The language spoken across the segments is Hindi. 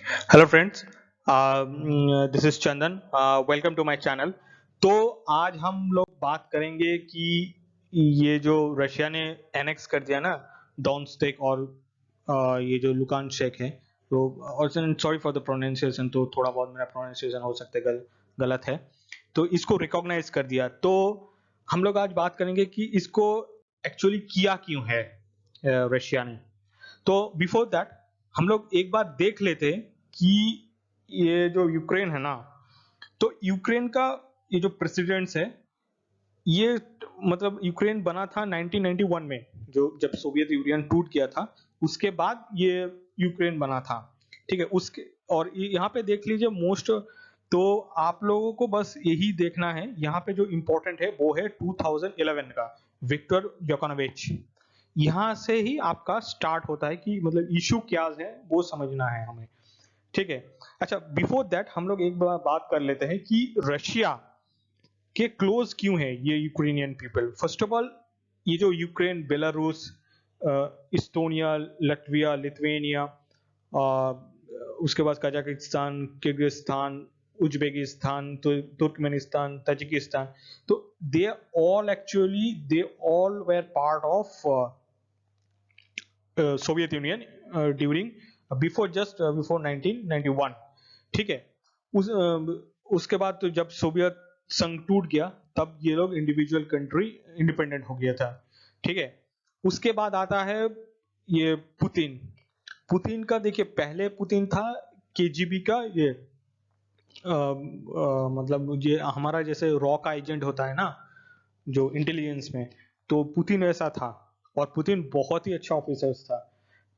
Hello friends, this is Chandan. Welcome to my channel. तो आज हम लोग बात करेंगे कि ये जो रशिया ने एनेक्स कर दिया ना डोनेट्स्क और ये जो लुकानस्क है, तो और सॉरी फॉर द प्रोनाउंसिएशन, तो थोड़ा बहुत मेरा प्रोनाउंसिएशन हो सकता है गलत है। तो इसको रिकॉग्नाइज कर दिया। तो हम लोग आज बात करेंगे कि इसको एक्चुअली किया क्यों है रशिया ने। तो बिफोर दैट हम लोग एक बार देख लेते कि ये जो यूक्रेन है ना, तो यूक्रेन का ये जो प्रेसिडेंट्स है, ये मतलब यूक्रेन बना था 1991 में, जो जब सोवियत यूनियन टूट गया था उसके बाद ये यूक्रेन बना था। ठीक है, उसके और यहाँ पे देख लीजिए मोस्ट। तो आप लोगों को बस यही देखना है, यहाँ पे जो इम्पोर्टेंट है वो है 2011 का विक्टर योकोनोविच। यहाँ से ही आपका स्टार्ट होता है कि मतलब इशू क्या है वो समझना है हमें। ठीक है। अच्छा, बिफोर दैट हम लोग एक बार बात कर लेते हैं कि रशिया के क्लोज क्यों है ये Ukrainian people. First of all, ये जो यूक्रेन, बेलारूस, इस्टोनिया, लटविया, लिथुआनिया, उसके बाद कजाकिस्तान, किर्गिस्तान, उज्बेकिस्तान, तो तुर्कमेनिस्तान, तजिकिस्तान, तो they all where part of Soviet union during before 1991। ठीक है। उसके बाद तो जब सोवियत संघ टूट गया तब ये लोग इंडिविजुअल कंट्री इंडिपेंडेंट हो गया था। ठीक है। उसके बाद आता है ये पुतिन। पुतिन का देखिए, पहले पुतिन था केजीबी का, ये मतलब ये हमारा जैसे रॉ का एजेंट होता है ना, जो इंटेलिजेंस में, तो पुतिन ऐसा था। और पुतिन बहुत ही अच्छा ऑफिसर था।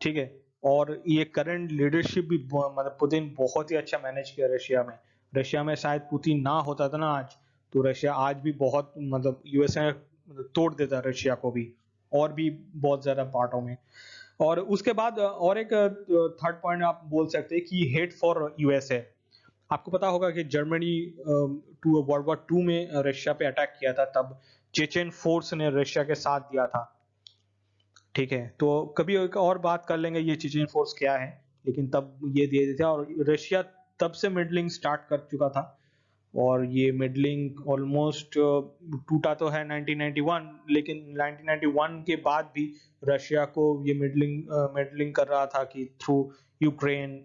ठीक है। और ये करंट लीडरशिप भी मतलब पुतिन बहुत ही अच्छा मैनेज किया रशिया में। रशिया में शायद पुतिन ना होता था ना आज, तो रशिया आज भी बहुत मतलब यूएसए तोड़ देता रशिया को भी, और भी बहुत ज्यादा पार्टों में। और उसके बाद और एक थर्ड पॉइंट आप बोल सकते हैं कि हेट फॉर यूएसए। आपको पता होगा कि जर्मनी टू वर्ल्ड वॉर 2 में रशिया पे अटैक किया था, तब चेचेन फोर्स ने रशिया के साथ दिया था। ठीक है, तो कभी एक और बात कर लेंगे ये चेचेन फोर्स क्या है, लेकिन तब ये दे दिया था। और रशिया तब से मिडलिंग स्टार्ट कर चुका था, और ये मिडलिंग ऑलमोस्ट टूटा तो है 1991, लेकिन 1991 के बाद भी रशिया को ये मिडलिंग कर रहा था कि थ्रू यूक्रेन।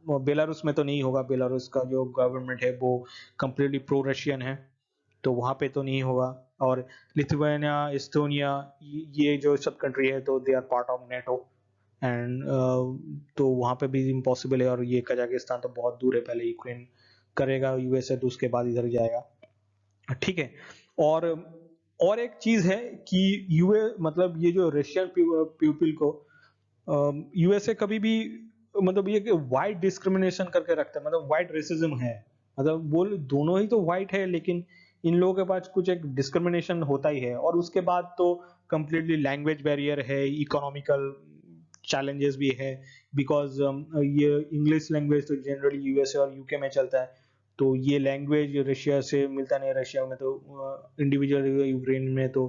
बेलारूस में तो नहीं होगा, बेलारूस का जो गवर्नमेंट है वो कंप्लीटली प्रो रशियन है, तो वहां पे तो नहीं होगा। और लिथुआनिया, एस्टोनिया, ये जो सब कंट्री है तो they are part of NATO. And तो वहां पे भी इम्पॉसिबल है। और ये कजाकिस्तान तो बहुत दूर है, पहले यूक्रेन करेगा यूएसए, तो उसके बाद इधर जाएगा। ठीक है। और और एक चीज है कि यूए मतलब ये जो रशियन पीपल को यूएसए कभी भी मतलब ये वाइट डिस्क्रिमिनेशन करके रखता है, मतलब वाइट रेसिज्म है। मतलब वो दोनों ही तो वाइट है, लेकिन इन लोगों के पास कुछ एक डिस्क्रिमिनेशन होता ही है। और उसके बाद तो कंप्लीटली लैंग्वेज बैरियर है, इकोनॉमिकल चैलेंजेस भी है, बिकॉज ये इंग्लिश लैंग्वेज तो जनरली यूएसए और यूके में चलता है, तो ये लैंग्वेज रशिया से मिलता नहीं है। रशिया में तो इंडिविजुअल, यूक्रेन में तो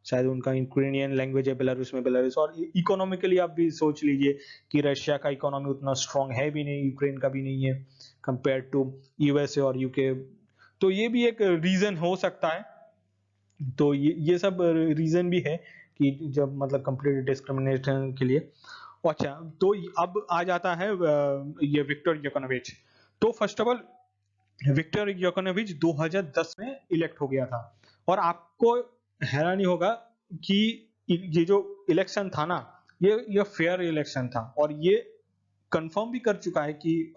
शायद उनका यूक्रेनियन लैंग्वेज है, बेलारूस में बेलारूस। और इकोनॉमिकली आप भी सोच लीजिए कि रशिया का इकोनॉमी उतना स्ट्रांग है भी नहीं, यूक्रेन का भी नहीं है कंपेयर टू यूएसए और यूके। तो ये भी एक रीजन हो सकता है। तो ये सब रीजन भी है कि जब मतलब कंप्लीट डिस्क्रिमिनेशन के लिए। अच्छा, तो अब आ जाता है ये विक्टर योकोनोविच। तो फर्स्ट ऑफ ऑल, विक्टर योकोनोविच 2010 में इलेक्ट हो गया था। और आपको हैरानी होगा कि ये जो इलेक्शन था ना, ये फेयर इलेक्शन था। और ये कंफर्म भी कर चुका है कि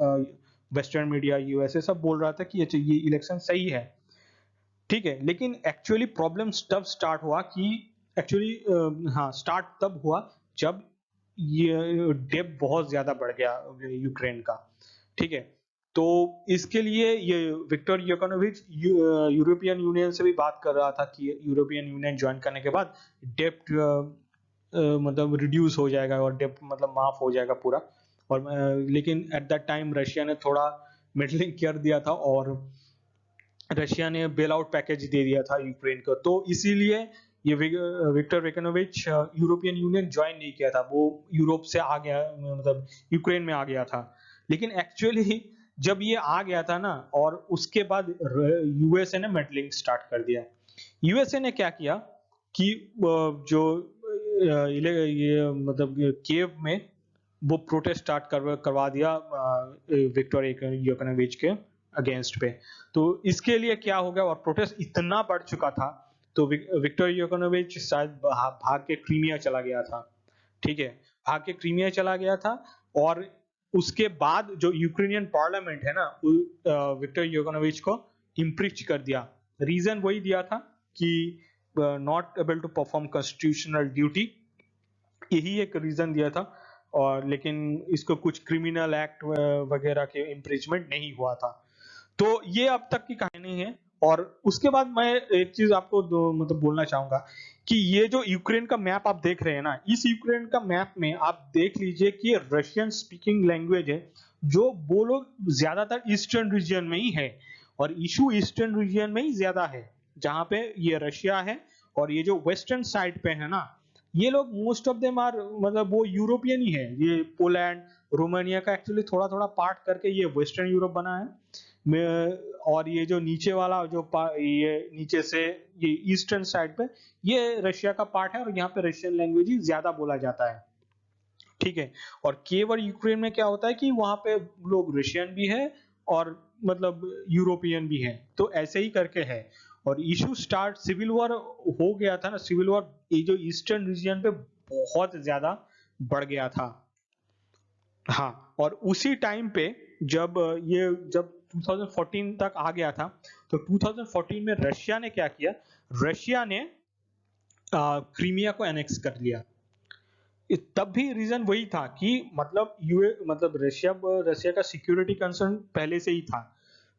वेस्टर्न मीडिया, यूएसए सब बोल रहा था कि ये इलेक्शन सही है। ठीक है, लेकिन एक्चुअली प्रॉब्लम तब स्टार्ट हुआ कि एक्चुअली हाँ, स्टार्ट तब हुआ जब ये डेप बहुत ज्यादा बढ़ गया यूक्रेन का। ठीक है। तो इसके लिए ये विक्टर योकोनोविच यूरोपियन यूनियन से भी बात कर रहा था कि यूरोपियन यूनियन ज्वाइन करने के बाद डेप्ट मतलब रिड्यूस हो जाएगा और डेप्ट मतलब माफ हो जाएगा पूरा। और लेकिन एट दैट टाइम रशिया ने थोड़ा मिडलिंग कर दिया था, और रशिया ने बेल आउट पैकेज दे दिया था यूक्रेन को। तो इसीलिए ये विक्टर वेकनोविच यूरोपियन यूनियन ज्वाइन नहीं किया था, वो यूरोप से आ गया, मतलब यूक्रेन में आ गया था। लेकिन एक्चुअली जब ये आ गया था ना, और उसके बाद यूएसए ने मेडलिंग स्टार्ट कर दिया। यूएसए ने क्या किया कि जो ये मतलब कीव में वो प्रोटेस्ट स्टार्ट करवा दिया विक्टर यानुकोविच के अगेंस्ट पे। तो इसके लिए क्या हो गया, और प्रोटेस्ट इतना बढ़ चुका था, तो विक्टर यानुकोविच शायद भाग के क्रीमिया चला गया था। ठीक है, भाग के क्रीमिया चला गया था। और उसके बाद जो यूक्रेनियन पार्लियामेंट है ना, विक्टर यानुकोविच को इम्पीच कर दिया। रीजन वही दिया था कि not able to perform constitutional duty, यही एक रीजन दिया था। और लेकिन इसको कुछ क्रिमिनल एक्ट वगैरह के इम्पीचमेंट नहीं हुआ था। तो ये अब तक की कहानी है। और उसके बाद मैं एक चीज आपको मतलब बोलना चाहूंगा कि ये जो यूक्रेन का मैप आप देख रहे हैं ना, इस यूक्रेन का मैप में आप देख लीजिए कि रशियन स्पीकिंग लैंग्वेज है, जो वो लोग ज्यादातर ईस्टर्न रीजन में ही है, और इशू ईस्टर्न रीजन में ही ज्यादा है, जहां पे ये रशिया है। और ये जो वेस्टर्न साइड पे है ना, ये लोग मोस्ट ऑफ देम आर मतलब वो यूरोपियन ही है। ये पोलैंड, रोमानिया का एक्चुअली थोड़ा थोड़ा पार्ट करके ये वेस्टर्न यूरोप बना है। और ये जो नीचे वाला जो ये नीचे से ये ईस्टर्न साइड पे ये रशिया का पार्ट है, और यहाँ पे रशियन लैंग्वेज ही ज्यादा बोला जाता है। ठीक है। और केवल यूक्रेन में क्या होता है कि वहां पे लोग रशियन भी है और मतलब यूरोपियन भी है, तो ऐसे ही करके है। और इशू स्टार्ट सिविल वॉर हो गया था ना, सिविल वॉर ये जो ईस्टर्न रीजन पे बहुत ज्यादा बढ़ गया था। हाँ, और उसी टाइम पे जब जब 2014 तक आ गया था, तो 2014 में रशिया ने क्या किया, रशिया ने क्रीमिया को एनेक्स कर लिया। तब भी रीजन वही था कि मतलब यूए मतलब रशिया का सिक्योरिटी कंसर्न पहले से ही था।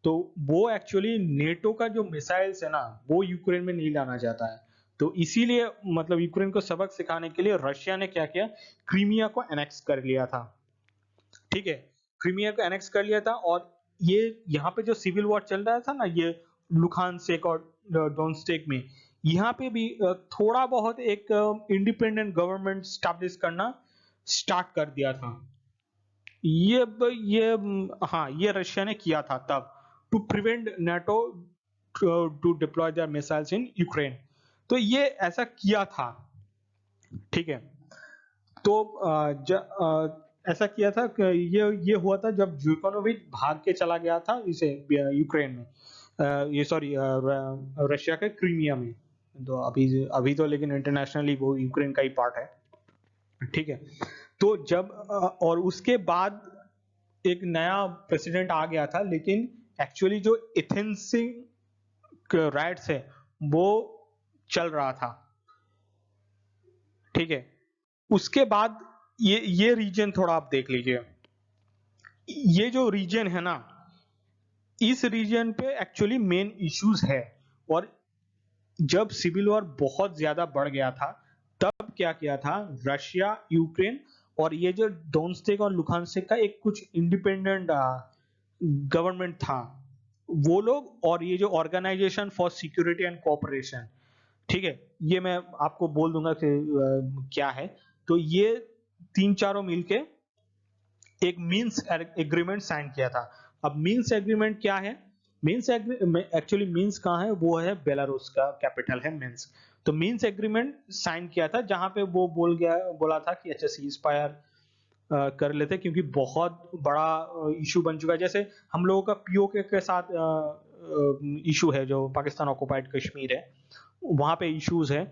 तो वो एक्चुअली नेटो का जो मिसाइल्स है ना, वो यूक्रेन में नहीं लाना चाहता है। तो इसीलिए मतलब यूक्रेन को सबक सिखाने के लिए रशिया ने क्या किया, क्रीमिया को एनेक्स कर लिया था। ठीक है, क्रीमिया को एनेक्स कर लिया था। और ये यहाँ पे जो सिविल वॉर चल रहा था ना, ये लुहांस्क और डोनेट्स्क में, यहाँ पे भी थोड़ा बहुत एक इंडिपेंडेंट गवर्नमेंट स्टैब्लिश करना स्टार्ट कर दिया था। हाँ, ये रशिया ने किया था तब, to prevent NATO to deploy their missiles in Ukraine. तो ये ऐसा किया था। ठीक है। तो ऐसा किया था कि ये हुआ था जब जुकोनोविच भाग के चला गया था इसे यूक्रेन में, ये सॉरी रशिया के क्रीमिया में। तो अभी अभी तो लेकिन इंटरनेशनली वो यूक्रेन का ही पार्ट है। ठीक है। तो जब और उसके बाद एक नया प्रेसिडेंट आ गया था, लेकिन एक्चुअली जो एथेंस राइट्स है वो चल रहा था। ठीक है। उसके बाद ये रीजन थोड़ा आप देख लीजिए। ये जो रीजन है ना, इस रीजन पे एक्चुअली मेन इश्यूज है। और जब सिविल वॉर बहुत ज्यादा बढ़ गया था, तब क्या किया था रशिया, यूक्रेन और ये जो डोनेट्स्क और लुहांस्क का एक कुछ इंडिपेंडेंट गवर्नमेंट था, वो लोग, और ये जो organization for security and cooperation, ठीक है, ये मैं आपको बोल दूंगा कि क्या है। तो ये तीन चारों मिलके एक मीन्स एग्रीमेंट साइन किया था। अब मीन्स एग्रीमेंट क्या है, मीन्स एक्चुअली मीन्स कहाँ है, वो है बेलारूस का कैपिटल है मिन्स। तो मीन्स एग्रीमेंट साइन किया था, जहां पे वो बोला था कि अच्छा सीज फायर कर लेते, क्योंकि बहुत बड़ा इशू बन चुका है। जैसे हम लोगों का पीओके के साथ इशू है, जो पाकिस्तान ऑक्युपाइड कश्मीर है, वहां पे इश्यूज है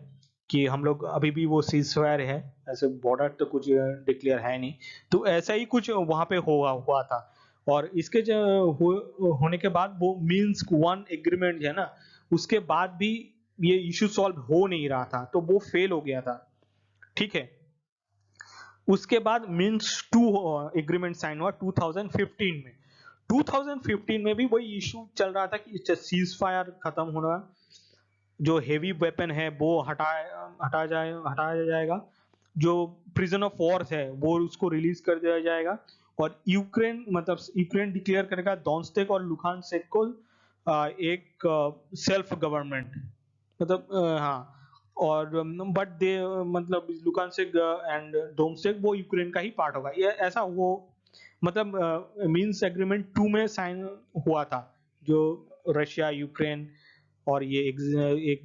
कि हम लोग अभी भी वो सीज फायर है, ऐसे बॉर्डर तो कुछ डिक्लेयर है नहीं। तो ऐसा ही कुछ वहां पे हुआ था। और इसके होने के बाद वो मिन्स्क वन एग्रीमेंट है ना, उसके बाद भी ये इशू सॉल्व हो नहीं रहा था, तो वो फेल हो गया था। ठीक है। उसके बाद मिन्स्क टू एग्रीमेंट साइन हुआ 2015 में। 2015 में भी वही इशू चल रहा था कि सीज फायर खत्म होना, जो हेवी वेपन है वो हटाया जाएगा, जो प्रिजन ऑफ वॉर है वो उसको रिलीज कर दिया जाएगा, और यूक्रेन डिक्लेयर करेगा डोनेट्स्क और लुहांस्क को एक सेल्फ गवर्नमेंट, मतलब हाँ। और बट दे मतलब लुहांस्क एंड डोनेट्स्क वो यूक्रेन का ही पार्ट होगा, ये ऐसा वो मतलब मीन्स एग्रीमेंट 2 में साइन हुआ था, जो रशिया, यूक्रेन और ये एक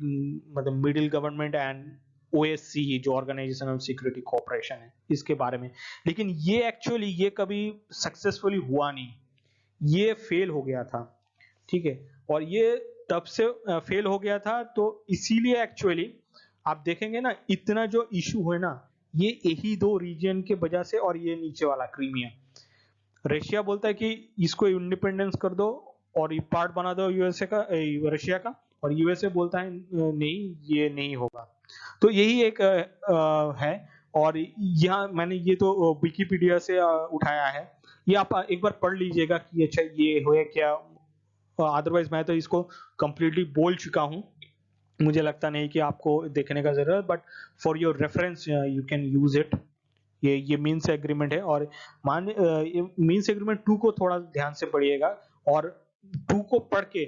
मतलब मिडिल गवर्नमेंट एंड ओएससी जो ऑर्गेनाइजेशन ऑफ सिक्योरिटी कोऑपरेशन है, इसके बारे में। लेकिन ये एक्चुअली ये कभी सक्सेसफुली हुआ नहीं, ये फेल हो गया था, ठीक है। और ये तब से फेल हो गया था, तो इसीलिए एक्चुअली आप देखेंगे ना, इतना जो इशू है ना, ये यही दो रीजन के वजह से, और ये नीचे वाला क्रीमिया। रशिया बोलता है कि इसको इंडिपेंडेंस कर दो और ये पार्ट बना दो यूएसए का, रशिया का, और यूएसए बोलता है नहीं, ये नहीं होगा। तो यही एक है। और यहाँ मैंने ये तो विकिपीडिया से उठाया है, ये आप एक बार पढ़ लीजिएगा कि अच्छा ये हुआ क्या। अदरवाइज मैं तो इसको कंप्लीटली बोल चुका हूँ, मुझे लगता नहीं कि आपको देखने का जरूरत, but for your reference you can use it. ये मीन्स एग्रीमेंट है, और मान मीन्स एग्रीमेंट 2 को थोड़ा ध्यान से पढ़िएगा, और 2 को पढ़ के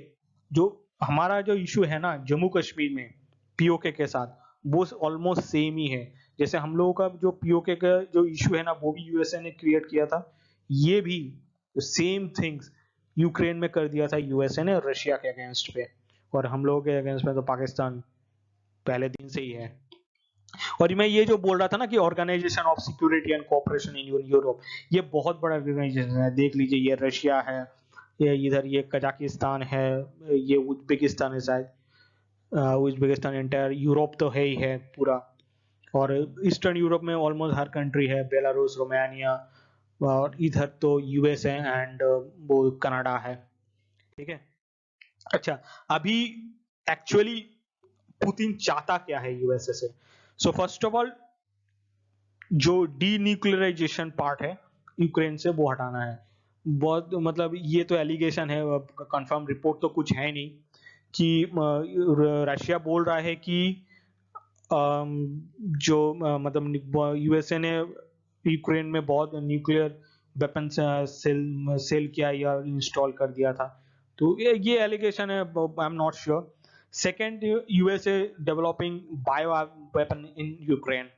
जो हमारा जो इशू है ना जम्मू कश्मीर में पीओके के साथ, वो ऑलमोस्ट सेम ही है। जैसे हम लोगों का जो पीओके का जो इशू है ना, वो भी यूएसए ने क्रिएट किया था, ये भी सेम थिंग्स यूक्रेन में कर दिया था यूएसए ने रशिया के अगेंस्ट पे, और हम लोगों के अगेंस्ट में तो पाकिस्तान पहले दिन से ही है। और मैं ये जो बोल रहा था ना कि organization of security and cooperation in Europe, ये बहुत बड़ा ऑर्गेनाइजेशन है। देख लीजिए, ये रशिया है, ये इधर ये कजाकिस्तान है, ये उज्बेकिस्तान है शायद, उज्बेकिस्तान एंटायर यूरोप तो है ही है पूरा। और ईस्टर्न यूरोप में ऑलमोस्ट हर कंट्री है, बेलारूस, रोमानिया, और इधर तो यूएस है, एंड वो कनाडा है, ठीक है। अच्छा, अभी एक्चुअली पुतिन चाहता क्या है यूएसए से? सो फर्स्ट ऑफ ऑल, जो डीन्यूक्लियराइजेशन पार्ट है यूक्रेन से, वो हटाना है। बहुत मतलब ये तो एलिगेशन है, कंफर्म रिपोर्ट तो कुछ है नहीं कि रशिया बोल रहा है कि जो मतलब यूएसए ने यूक्रेन में बहुत न्यूक्लियर वेपन सेल किया या इंस्टॉल कर दिया था। तो ये एलिगेशन है, I am not sure. Second, USA developing bio weapon in Ukraine.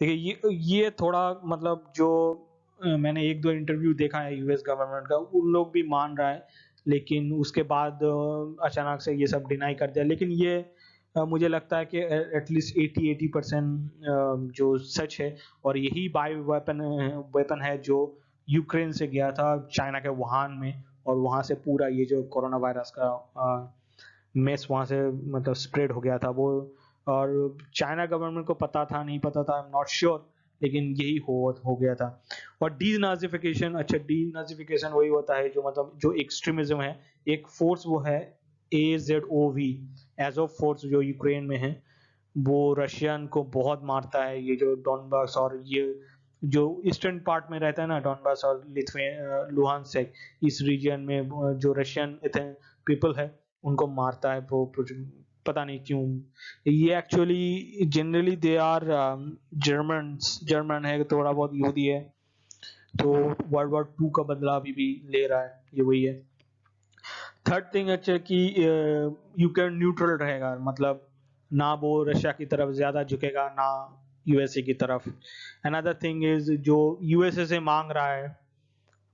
देखिए, ये थोड़ा मतलब जो मैंने एक दो इंटरव्यू देखा है यूएस गवर्नमेंट का, उन लोग भी मान रहा है, लेकिन उसके बाद अचानक से ये सब डिनाई कर दिया। लेकिन ये मुझे लगता है कि एटलीस्ट 80% जो सच है, और यही बायो वेपन है जो यूक्रेन से गया था चाइना के वुहान में, और वहां से पूरा ये जो कोरोना वायरस का मेस वहां से मतलब स्प्रेड हो गया था वो। और चाइना गवर्नमेंट को पता था नहीं पता था, आई एम नॉट श्योर, लेकिन यही हो गया था। और डीनाजिफिकेशन, अच्छा डीनाजिफिकेशन वही होता है जो मतलब जो एक्सट्रीमिज्म है, एक फोर्स वो है AZOV, एजोव फोर्स जो यूक्रेन में है, वो रशियन को बहुत मारता है। ये जो डॉनबास और ये जो ईस्टर्न पार्ट में रहता है ना, डॉनबास और लुहानस्क, इस रीजन में जो रशियन पीपल है उनको मारता है वो, पता नहीं क्यों। ये actually generally they are German है, थोड़ा बहुत यहूदी है, तो वर्ल्ड वॉर 2 का बदला अभी भी ले रहा है, ये वही है। थर्ड थिंग अच्छा कि यूक्रेन न्यूट्रल रहेगा, मतलब ना वो रशिया की तरफ ज्यादा झुकेगा ना यूएसए की तरफ। अनदर थिंग इज जो यूएसए से मांग रहा है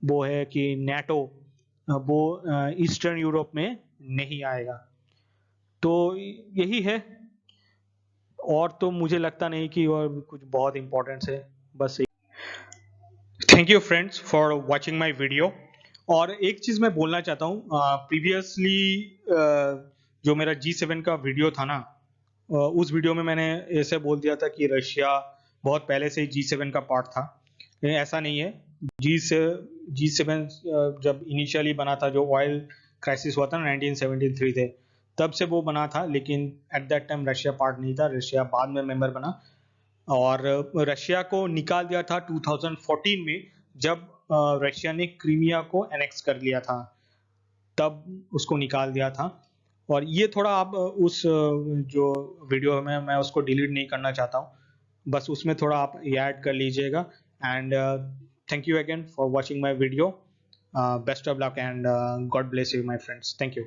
वो है कि नेटो वो ईस्टर्न यूरोप में नहीं आएगा। तो यही है, और तो मुझे लगता नहीं कि और कुछ बहुत इंपॉर्टेंट है, बस। Thank you friends for watching my video. और एक चीज मैं बोलना चाहता हूँ, प्रीवियसली जो मेरा G7 का वीडियो था ना, उस वीडियो में मैंने ऐसे बोल दिया था कि रशिया बहुत पहले से ही G7 का पार्ट था, लेकिन ऐसा नहीं है। G7 जब इनिशियली बना था, जो ऑयल क्राइसिस हुआ था ना 1973 थे, तब से वो बना था, लेकिन at that time Russia part नहीं था, रशिया बाद में मेंबर बना। और रशिया को निकाल दिया था 2014 में, जब रशिया ने क्रीमिया को एनेक्स कर लिया था, तब उसको निकाल दिया था। और ये थोड़ा आप उस जो वीडियो में मैं उसको डिलीट नहीं करना चाहता हूँ, बस उसमें थोड़ा आप ये ऐड कर लीजिएगा। And thank you again for watching my video. Best of luck and God bless you my friends, thank you.